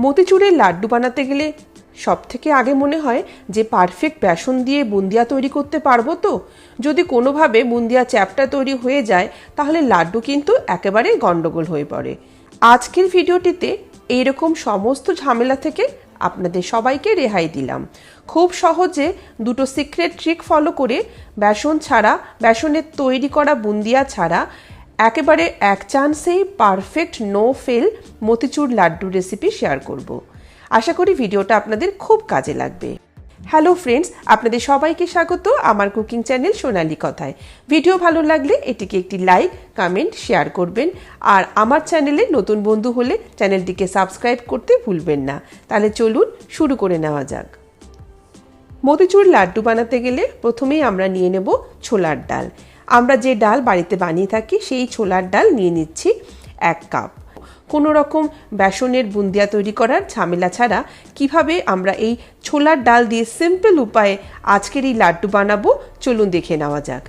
মতিচুরের লাড্ডু বানাতে গেলে সবথেকে আগে মনে হয় যে পারফেক্ট বেসন দিয়ে বুন্দিয়া তৈরি করতে পারবো তো। যদি কোনোভাবে বুন্দিয়া চ্যাপটা তৈরি হয়ে যায় তাহলে লাড্ডু কিন্তু একেবারে গন্ডগোল হয়ে পড়ে। আজকের ভিডিওটিতে এইরকম সমস্ত ঝামেলা থেকে আপনাদের সবাইকে রেহাই দিলাম। খুব সহজে দুটো সিক্রেট ট্রিক ফলো করে বেসন ছাড়া, বেসনের তৈরি করা বুন্দিয়া ছাড়া একেবারে এক চান্সেই পারফেক্ট নো ফেল মতিচুর লাড্ডুর রেসিপি শেয়ার করব। আশা করি ভিডিওটা আপনাদের খুব কাজে লাগবে। হ্যালো ফ্রেন্ডস, আপনাদের সবাইকে স্বাগত আমার কুকিং চ্যানেল সোনালি কথায়। ভিডিও ভালো লাগলে এটিকে একটি লাইক, কমেন্ট, শেয়ার করবেন। আর আমার চ্যানেলে নতুন বন্ধু হলে চ্যানেলটিকে সাবস্ক্রাইব করতে ভুলবেন না। তাহলে চলুন শুরু করে নেওয়া যাক। মতিচুর লাড্ডু বানাতে গেলে প্রথমেই আমরা নিয়ে নেব ছোলার ডাল। আমরা যে ডাল বাড়িতে বানিয়ে থাকি সেই ছোলার ডাল নিয়ে নিচ্ছি 1 কাপ। কোনো রকম বেসনের বুন্দিয়া তৈরি করার ঝামেলা ছাড়া কিভাবে আমরা এই ছোলার ডাল দিয়ে সিম্পল উপায়ে আজকের এই লাড্ডু বানাবো চলুন দেখে নেওয়া যাক।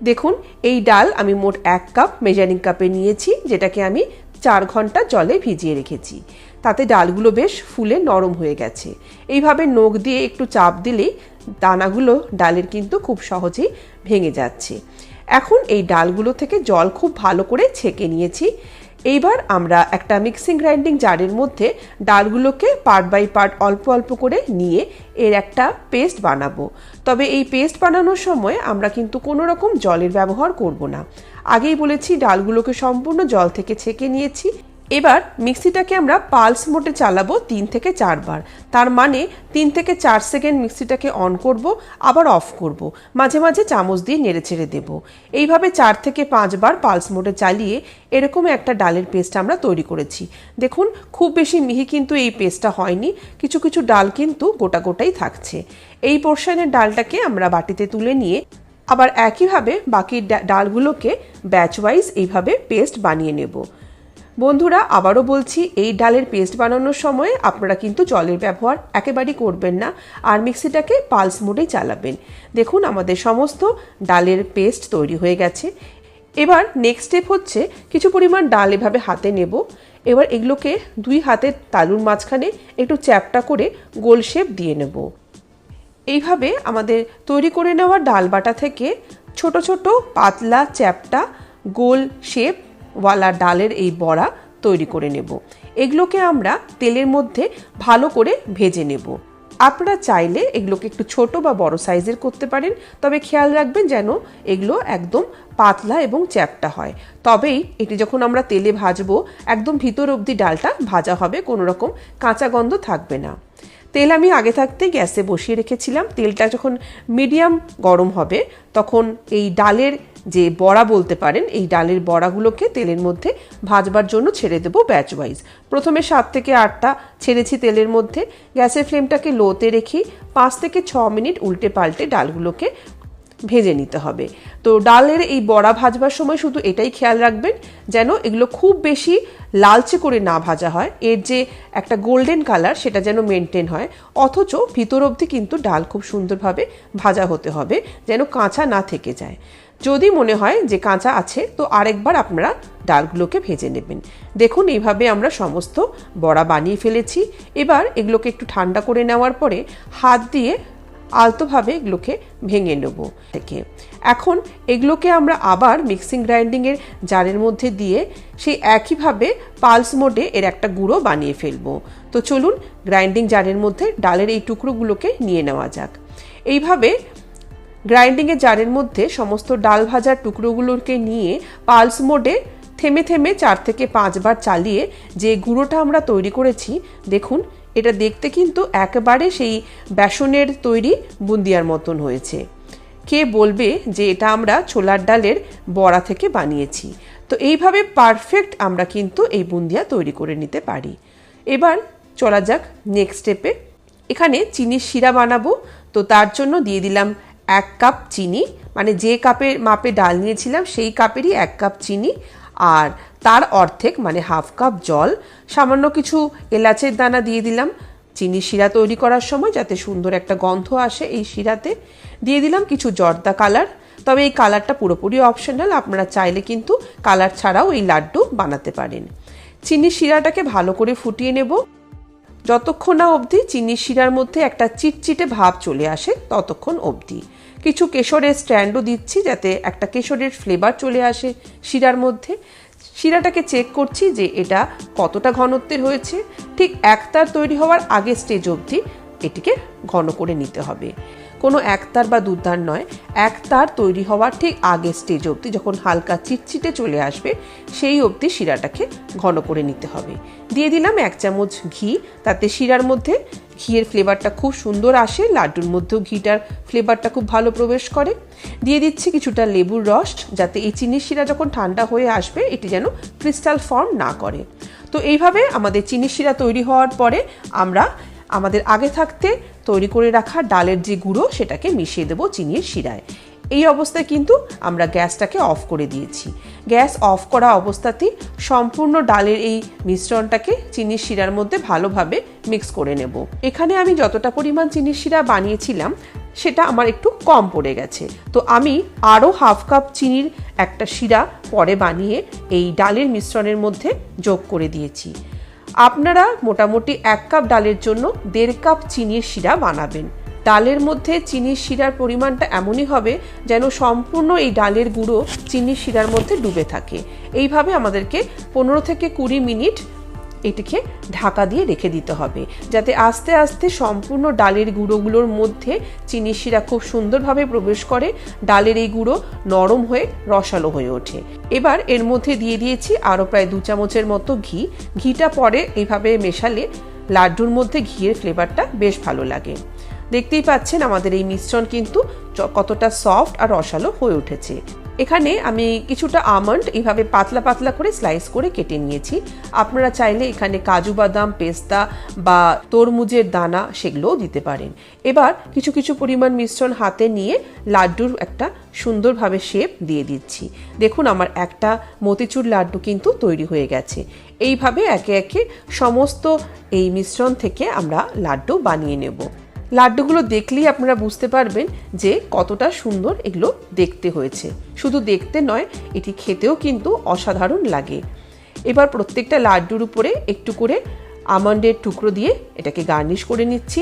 দেখুন, এই ডাল আমি মোট 1 কাপ মেজারিং কাপে নিয়েছি, যেটাকে আমি 4 ঘন্টা জলে ভিজিয়ে রেখেছি। তাতে ডালগুলো বেশ ফুলে নরম হয়ে গেছে। এইভাবে নখ দিয়ে একটু চাপ দিলেই দানাগুলো ডালের কিন্তু খুব সহজেই ভেঙে যাচ্ছে। এখন এই ডালগুলো থেকে জল খুব ভালো করে ছেঁকে নিয়েছি। এইবার আমরা একটা মিক্সিং গ্রাইন্ডিং জারের মধ্যে ডালগুলোকে পার্ট বাই পার্ট অল্প অল্প করে নিয়ে এর একটা পেস্ট বানাবো। তবে এই পেস্ট বানানোর সময় আমরা কিন্তু কোনো রকম জলের ব্যবহার করব না। আগেই বলেছি ডালগুলোকে সম্পূর্ণ জল থেকে ছেঁকে নিয়েছি। এবার মিক্সিটাকে আমরা পালস মোডে চালাবো 3 থেকে 4 বার। তার মানে 3 থেকে 4 সেকেন্ড মিক্সিটাকে অন করব, আবার অফ করব, মাঝে মাঝে চামচ দিয়ে নেড়ে ছেড়ে দেব। এইভাবে 4 থেকে 5 বার পালস মোডে চালিয়ে এরকম একটা ডালের পেস্ট আমরা তৈরি করেছি। দেখুন, খুব বেশি মিহি কিন্তু এই পেস্টটা হয়নি, কিছু কিছু ডাল কিন্তু গোটা গোটাই থাকছে। এই পোর্শনের ডালটাকে আমরা বাটিতে তুলে নিয়ে আবার একইভাবে বাকি ডালগুলোকে ব্যাচ ওয়াইজ এইভাবে পেস্ট বানিয়ে নেব। বন্ধুরা, আবারও বলছি, এই ডালের পেস্ট বানানোর সময় আপনারা কিন্তু জলের ব্যবহার একেবারেই করবেন না, আর মিক্সিটাকে পালস মোডেই চালাবেন। দেখুন, আমাদের সমস্ত ডালের পেস্ট তৈরি হয়ে গেছে। এবার নেক্সট স্টেপ হচ্ছে কিছু পরিমাণ ডাল এভাবে হাতে নেব। এবার এগুলোকে 2 হাতের তালুর মাঝখানে একটু চ্যাপটা করে গোল শেপ দিয়ে নেব। এইভাবে আমাদের তৈরি করে নেওয়া ডাল বাটা থেকে ছোট ছোট পাতলা চ্যাপটা গোল শেপ ওয়ালা ডালের এই বড়া তৈরি করে নেব। এগুলোকে আমরা তেলের মধ্যে ভালো করে ভেজে নেব। আপনারা চাইলে এগুলোকে একটু ছোট বা বড় সাইজের করতে পারেন, তবে খেয়াল রাখবেন যেন এগুলো একদম পাতলা এবং চ্যাপটা হয়। তবেই এটি যখন আমরা তেলে ভাজবো একদম ভিতর অবধি ডালটা ভাজা হবে, কোনো রকম কাঁচা গন্ধ থাকবে না। তেল আমি আগে থাকতেই গ্যাসে বসিয়ে রেখেছিলাম। তেলটা যখন মিডিয়াম গরম হবে তখন এই ডালের যে বড়া বলতে পারেন, এই ডালের বড়াগুলোকে তেলের মধ্যে ভাজবার জন্য ছেড়ে দেবো ব্যাচ ওয়াইজ। প্রথমে 7 থেকে 8টা ছেড়েছি তেলের মধ্যে। গ্যাসের ফ্লেমটাকে লোতে রেখে 5 থেকে 6 মিনিট উল্টে পাল্টে ডালগুলোকে ভেজে নিতে হবে। তো ডালের এই বড়া ভাজবার সময় শুধু এটাই খেয়াল রাখবেন যেন এগুলো খুব বেশি লালচে করে না ভাজা হয়, এর যে একটা গোল্ডেন কালার সেটা যেন মেনটেন হয়, অথচ ভিতর অবধি কিন্তু ডাল খুব সুন্দরভাবে ভাজা হতে হবে, যেন কাঁচা না থেকে যায়। যদি মনে হয় যে কাঁচা আছে তো আরেকবার আপনারা ডালগুলোকে ভেজে নেবেন। দেখুন, এইভাবে আমরা সমস্ত বড়া বানিয়ে ফেলেছি। এবার এগুলোকে একটু ঠান্ডা করে নেওয়ার পরে হাত দিয়ে আলতোভাবে এগুলোকে ভেঙে নেব থেকে। এখন এগুলোকে আমরা আবার মিক্সিং গ্রাইন্ডিংয়ের জারের মধ্যে দিয়ে সেই একইভাবে পালস মোডে এর একটা গুঁড়ো বানিয়ে ফেলবো। তো চলুন গ্রাইন্ডিং জারের মধ্যে ডালের এই টুকরোগুলোকে নিয়ে নেওয়া যাক। এইভাবে গ্রাইন্ডিংয়ের জারের মধ্যে সমস্ত ডাল ভাজার টুকরোগুলোকে নিয়ে পালস মোডে থেমে থেমে 4 থেকে 5 বার চালিয়ে যে গুঁড়োটা আমরা তৈরি করেছি, দেখুন এটা দেখতে কিন্তু একেবারে সেই বেসনের তৈরি বুন্দিয়ার মতন হয়েছে। কে বলবে যে এটা আমরা ছোলার ডালের বড়া থেকে বানিয়েছি। তো এইভাবে পারফেক্ট আমরা কিন্তু এই বুন্দিয়া তৈরি করে নিতে পারি। এবার চলা যাক নেক্সট স্টেপে। এখানে চিনির শিরা বানাবো। তো তার জন্য দিয়ে দিলাম 1 কাপ চিনি, মানে যে কাপের মাপে ডাল নিয়েছিলাম সেই কাপেরই 1 কাপ চিনি, আর তার অর্ধেক মানে হাফ কাপ জল, সামান্য কিছু এলাচের দানা দিয়ে দিলাম চিনির শিরা তৈরি করার সময় যাতে সুন্দর একটা গন্ধ আসে এই শিরাতে। দিয়ে দিলাম কিছু জর্দা কালার, তবে এই কালারটা পুরোপুরি অপশনাল, আপনারা চাইলে কিন্তু কালার ছাড়াও এই লাড্ডু বানাতে পারেন। চিনির শিরাটাকে ভালো করে ফুটিয়ে নেব। যতক্ষণ না অবধি চিনির শিরার মধ্যে একটা চিটচিটে ভাব চলে আসে ততক্ষণ অবধি। কিছু কেশরের স্ট্যান্ডও দিচ্ছি যাতে একটা কেশরের ফ্লেভার চলে আসে শিরার মধ্যে। শিরাটাকে চেক করছি যে এটা কতটা ঘনত্বের হয়েছে। ঠিক একতার তৈরি হওয়ার আগে স্টেজ অবধি এটিকে ঘন করে নিতে হবে। কোনো একতার বা দুতার নয়, একতার তৈরি হওয়ার ঠিক আগে স্টেজ অবধি যখন হালকা চিটচিটে চলে আসবে সেই অবধি শিরাটাকে ঘন করে নিতে হবে। দিয়ে দিলাম 1 চামচ ঘি, তাতে শিরার মধ্যে ঘিয়ের ফ্লেভারটা খুব সুন্দর আসে, লাড্ডুর মধ্যেও ঘিটার ফ্লেভারটা খুব ভালো প্রবেশ করে। দিয়ে দিচ্ছি কিছুটা লেবুর রস, যাতে এই চিনির শিরা যখন ঠান্ডা হয়ে আসবে এটি যেন ক্রিস্টাল ফর্ম না করে। তো এইভাবে আমাদের চিনির শিরা তৈরি হওয়ার পরে আমরা আমাদের আগে থাকতে তৈরি করে রাখা ডালের যে গুঁড়ো সেটাকে মিশিয়ে দেবো চিনির শিরায়। এই অবস্থায় কিন্তু আমরা গ্যাসটাকে অফ করে দিয়েছি। গ্যাস অফ করা অবস্থাতেই সম্পূর্ণ ডালের এই মিশ্রণটাকে চিনির শিরার মধ্যে ভালোভাবে মিক্স করে নেব। এখানে আমি যতটা পরিমাণ চিনির শিরা বানিয়েছিলাম সেটা আমার একটু কম পড়ে গেছে, তো আমি আরও হাফ কাপ চিনির একটা শিরা পরে বানিয়ে এই ডালের মিশ্রণের মধ্যে যোগ করে দিয়েছি। আপনারা মোটামুটি 1 কাপ ডালের জন্য 1.5 কাপ চিনির শিরা বানাবেন। ডালের মধ্যে চিনির শিরার পরিমাণটা এমনই হবে যেন সম্পূর্ণ এই ডালের গুঁড়ো চিনির শিরার মধ্যে ডুবে থাকে। এইভাবে আমাদেরকে 15 থেকে 20 মিনিট এটিকে ঢাকা দিয়ে রেখে দিতে হবে, যাতে আস্তে আস্তে সম্পূর্ণ ডালের গুঁড়োগুলোর মধ্যে চিনির শিরা খুব সুন্দরভাবে প্রবেশ করে, ডালের এই গুঁড়ো নরম হয়ে রসালো হয়ে ওঠে। এবার এর মধ্যে দিয়ে দিয়েছি আরও প্রায় 2 চামচের মতো ঘি। ঘিটা পরে এইভাবে মেশালে লাড্ডুর মধ্যে ঘিয়ের ফ্লেভারটা বেশ ভালো লাগে। দেখতেই পাচ্ছেন আমাদের এই মিশ্রণ কিন্তু কতটা সফট আর রসালো হয়ে উঠেছে। এখানে আমি কিছুটা আমন্ড এইভাবে পাতলা পাতলা করে স্লাইস করে কেটে নিয়েছি। আপনারা চাইলে এখানে কাজু বাদাম, পেস্তা বা তরমুজের দানা সেগুলোও দিতে পারেন। এবার কিছু কিছু পরিমাণ মিশ্রণ হাতে নিয়ে লাড্ডুর একটা সুন্দরভাবে শেপ দিয়ে দিচ্ছি। দেখুন আমার একটা মতিচুর লাড্ডু কিন্তু তৈরি হয়ে গেছে। এইভাবে একে একে সমস্ত এই মিশ্রণ থেকে আমরা লাড্ডু বানিয়ে নেব। লাড্ডুগুলো দেখলেই আপনারা বুঝতে পারবেন যে কতটা সুন্দর এগুলো দেখতে হয়েছে। শুধু দেখতে নয়, এটি খেতেও কিন্তু অসাধারণ লাগে। এবার প্রত্যেকটা লাড্ডুর উপরে একটু করে আমন্ডের টুকরো দিয়ে এটাকে গার্নিশ করে নিচ্ছি।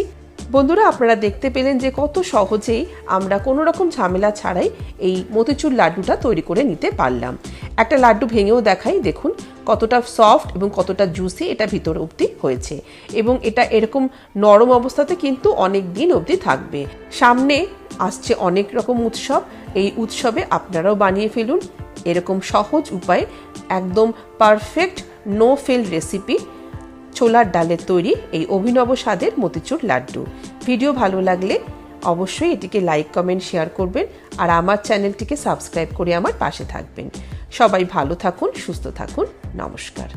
বন্ধুরা, আপনারা দেখতে পেলেন যে কত সহজেই আমরা কোনো রকম ঝামেলা ছাড়াই এই মতিচুর লাড্ডুটা তৈরি করে নিতে পারলাম। একটা লাড্ডু ভেঙেও দেখাই, দেখুন কতটা সফট এবং কতটা জুসি এটা ভিতর অবধি হয়েছে, এবং এটা এরকম নরম অবস্থাতে কিন্তু অনেক দিন অবধি থাকবে। সামনে আসছে অনেক রকম উৎসব, এই উৎসবে আপনারাও বানিয়ে ফেলুন এরকম সহজ উপায়ে একদম পারফেক্ট নো ফেল রেসিপি ছোলার ডালের তৈরি এই অভিনব স্বাদের মতিচুর লাড্ডু। ভিডিও ভালো লাগলে অবশ্যই এটিকে লাইক, কমেন্ট, শেয়ার করবেন আর আমার চ্যানেলটিকে সাবস্ক্রাইব করে আমার পাশে থাকবেন। সবাই ভালো থাকুন, সুস্থ থাকুন। নমস্কার।